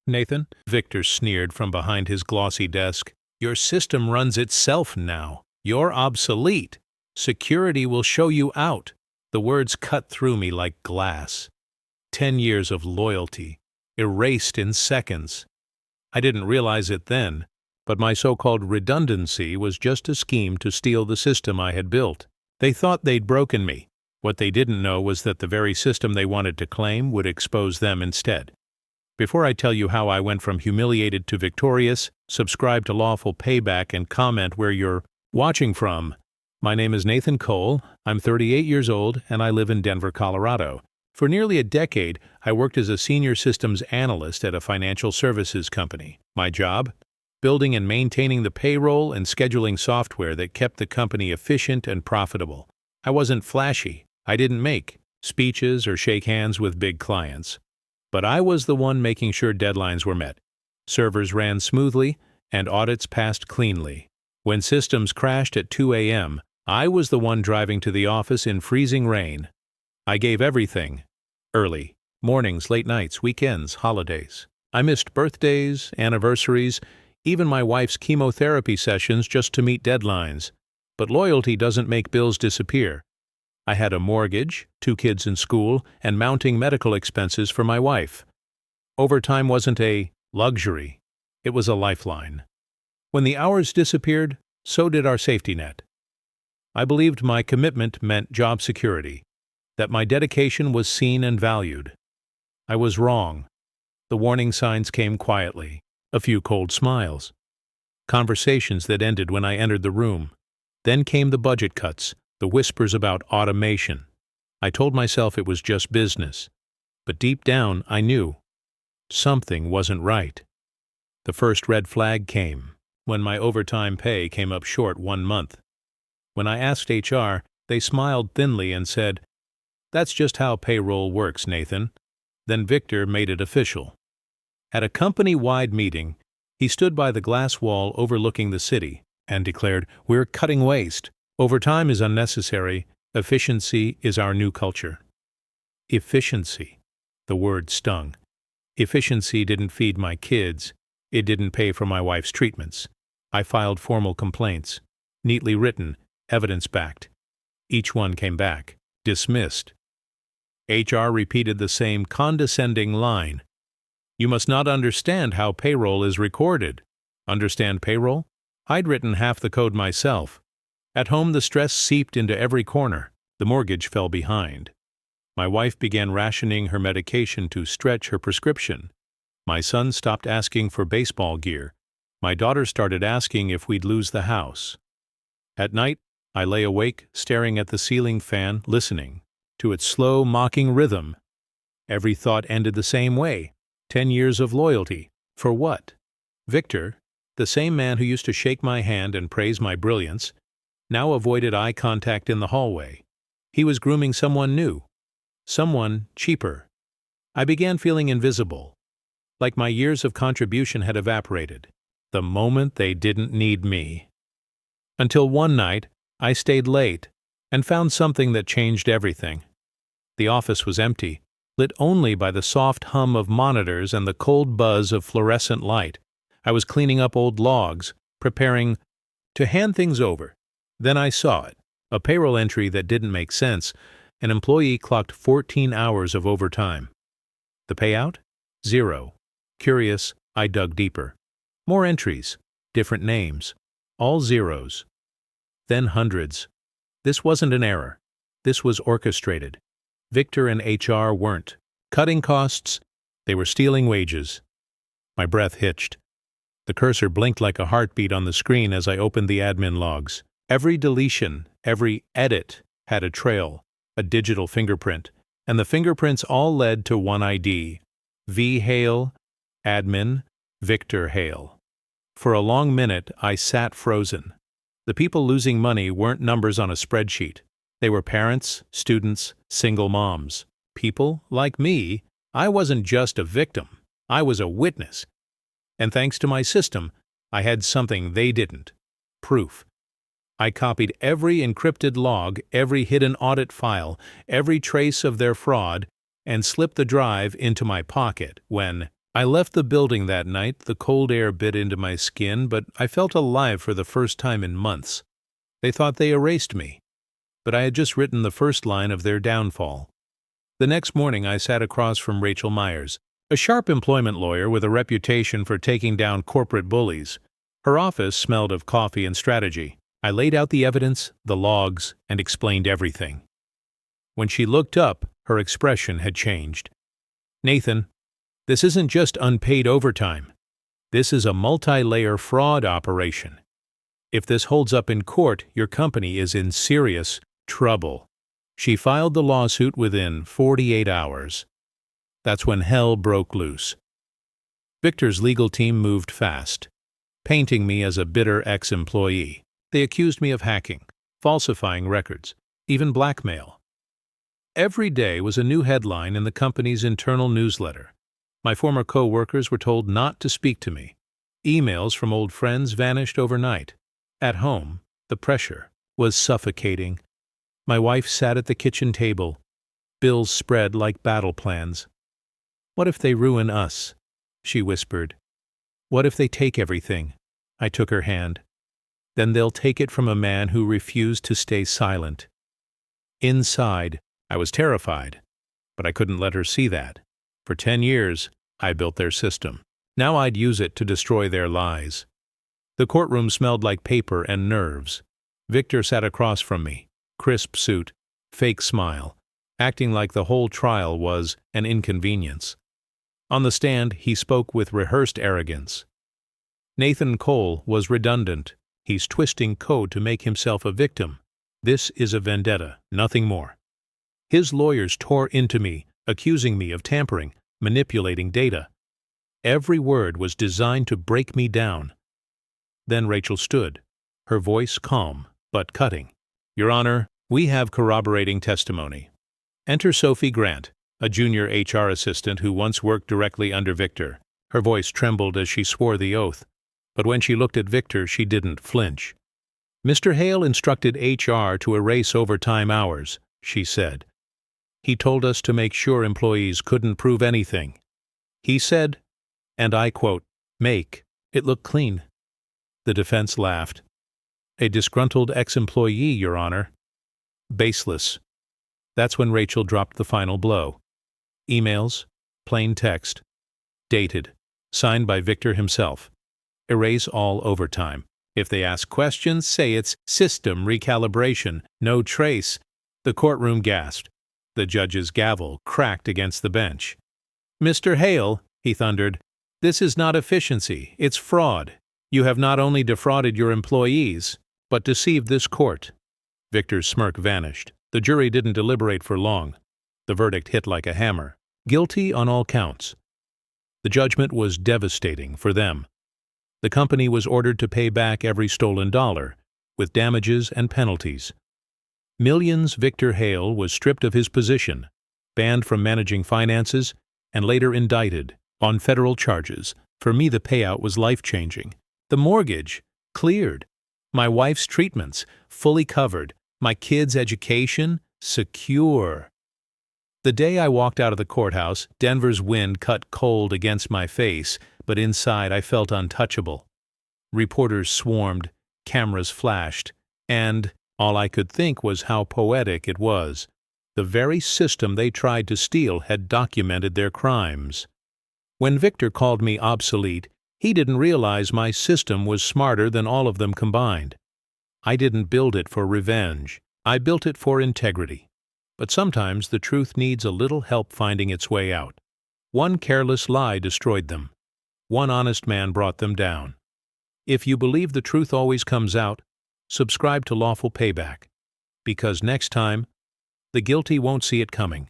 Nathan, Victor sneered from behind his glossy desk. Your system runs itself now. You're obsolete. Security will show you out. The words cut through me like glass. 10 years of loyalty, erased in seconds. I didn't realize it then, but my so-called redundancy was just a scheme to steal the system I had built. They thought they'd broken me. What they didn't know was that the very system they wanted to claim would expose them instead. Before I tell you how I went from humiliated to victorious, subscribe to Lawful Payback and comment where you're watching from. My name is Nathan Cole, I'm 38 years old, and I live in Denver, Colorado. For nearly a decade, I worked as a senior systems analyst at a financial services company. My job? Building and maintaining the payroll and scheduling software that kept the company efficient and profitable. I wasn't flashy. I didn't make speeches or shake hands with big clients. But I was the one making sure deadlines were met, servers ran smoothly, and audits passed cleanly. When systems crashed at 2 a.m., I was the one driving to the office in freezing rain. I gave everything. Early. Mornings, late nights, weekends, holidays. I missed birthdays, anniversaries, even my wife's chemotherapy sessions just to meet deadlines. But loyalty doesn't make bills disappear. I had a mortgage, 2 kids in school, and mounting medical expenses for my wife. Overtime wasn't a luxury. It was a lifeline. When the hours disappeared, so did our safety net. I believed my commitment meant job security, that my dedication was seen and valued. I was wrong. The warning signs came quietly, a few cold smiles, conversations that ended when I entered the room. Then came the budget cuts, the whispers about automation. I told myself it was just business, but deep down I knew something wasn't right. The first red flag came when my overtime pay came up short 1 month. When I asked HR, they smiled thinly and said, "That's just how payroll works, Nathan." Then Victor made it official. At a company-wide meeting, he stood by the glass wall overlooking the city and declared, "We're cutting waste. Overtime is unnecessary. Efficiency is our new culture." Efficiency. The word stung. Efficiency didn't feed my kids. It didn't pay for my wife's treatments. I filed formal complaints, neatly written, evidence-backed. Each one came back, dismissed. HR repeated the same condescending line. "You must not understand how payroll is recorded." Understand payroll? I'd written half the code myself. At home, the stress seeped into every corner. The mortgage fell behind. My wife began rationing her medication to stretch her prescription. My son stopped asking for baseball gear. My daughter started asking if we'd lose the house. At night, I lay awake, staring at the ceiling fan, listening to its slow, mocking rhythm. Every thought ended the same way. 10 years of loyalty. For what? Victor, the same man who used to shake my hand and praise my brilliance, now avoided eye contact in the hallway. He was grooming someone new. Someone cheaper. I began feeling invisible, like my years of contribution had evaporated, the moment they didn't need me. Until one night, I stayed late and found something that changed everything. The office was empty, lit only by the soft hum of monitors and the cold buzz of fluorescent light. I was cleaning up old logs, preparing to hand things over. Then I saw it, a payroll entry that didn't make sense. An employee clocked 14 hours of overtime. The payout? 0. Curious, I dug deeper. More entries, different names, all zeros. Then hundreds. This wasn't an error. This was orchestrated. Victor and HR weren't cutting costs, they were stealing wages. My breath hitched. The cursor blinked like a heartbeat on the screen as I opened the admin logs. Every deletion, every edit had a trail, a digital fingerprint, and the fingerprints all led to one ID. V. Hale, admin, Victor Hale. For a long minute, I sat frozen. The people losing money weren't numbers on a spreadsheet. They were parents, students, single moms. People like me. I wasn't just a victim. I was a witness. And thanks to my system, I had something they didn't. Proof. I copied every encrypted log, every hidden audit file, every trace of their fraud, and slipped the drive into my pocket when I left the building that night. The cold air bit into my skin, but I felt alive for the first time in months. They thought they erased me, but I had just written the first line of their downfall. The next morning I sat across from Rachel Myers, a sharp employment lawyer with a reputation for taking down corporate bullies. Her office smelled of coffee and strategy. I laid out the evidence, the logs, and explained everything. When she looked up, her expression had changed. "Nathan, this isn't just unpaid overtime. This is a multi-layer fraud operation. If this holds up in court, your company is in serious trouble." She filed the lawsuit within 48 hours. That's when hell broke loose. Victor's legal team moved fast, painting me as a bitter ex-employee. They accused me of hacking, falsifying records, even blackmail. Every day was a new headline in the company's internal newsletter. My former co-workers were told not to speak to me. Emails from old friends vanished overnight. At home, the pressure was suffocating. My wife sat at the kitchen table, bills spread like battle plans. "What if they ruin us?" she whispered. "What if they take everything?" I took her hand. "Then they'll take it from a man who refused to stay silent." Inside, I was terrified, but I couldn't let her see that. For 10 years, I built their system. Now I'd use it to destroy their lies. The courtroom smelled like paper and nerves. Victor sat across from me, crisp suit, fake smile, acting like the whole trial was an inconvenience. On the stand, he spoke with rehearsed arrogance. Nathan Cole was redundant. He's twisting code to make himself a victim. This is a vendetta, nothing more. His lawyers tore into me, accusing me of tampering, manipulating data. Every word was designed to break me down. Then Rachel stood, her voice calm but cutting. "Your Honor, we have corroborating testimony." Enter Sophie Grant, a junior HR assistant who once worked directly under Victor. Her voice trembled as she swore the oath, but when she looked at Victor, she didn't flinch. "Mr. Hale instructed HR to erase overtime hours," she said. "He told us to make sure employees couldn't prove anything. He said, and I quote, 'make it look clean.'" The defense laughed. "A disgruntled ex-employee, Your Honor." Baseless. That's when Rachel dropped the final blow. Emails, plain text, dated, signed by Victor himself. Erase all overtime. If they ask questions, say it's system recalibration, no trace. The courtroom gasped. The judge's gavel cracked against the bench. "Mr. Hale," he thundered, "this is not efficiency, it's fraud. You have not only defrauded your employees, but deceived this court." Victor's smirk vanished. The jury didn't deliberate for long. The verdict hit like a hammer. Guilty on all counts. The judgment was devastating for them. The company was ordered to pay back every stolen dollar, with damages and penalties. Millions. Victor Hale was stripped of his position, banned from managing finances, and later indicted on federal charges. For me, the payout was life-changing. The mortgage cleared. My wife's treatments fully covered. My kids' education secure. The day I walked out of the courthouse, Denver's wind cut cold against my face, but inside I felt untouchable. Reporters swarmed, cameras flashed, and all I could think was how poetic it was. The very system they tried to steal had documented their crimes. When Victor called me obsolete, he didn't realize my system was smarter than all of them combined. I didn't build it for revenge. I built it for integrity. But sometimes the truth needs a little help finding its way out. One careless lie destroyed them. One honest man brought them down. If you believe the truth always comes out, subscribe to Lawful Payback. Because next time, the guilty won't see it coming.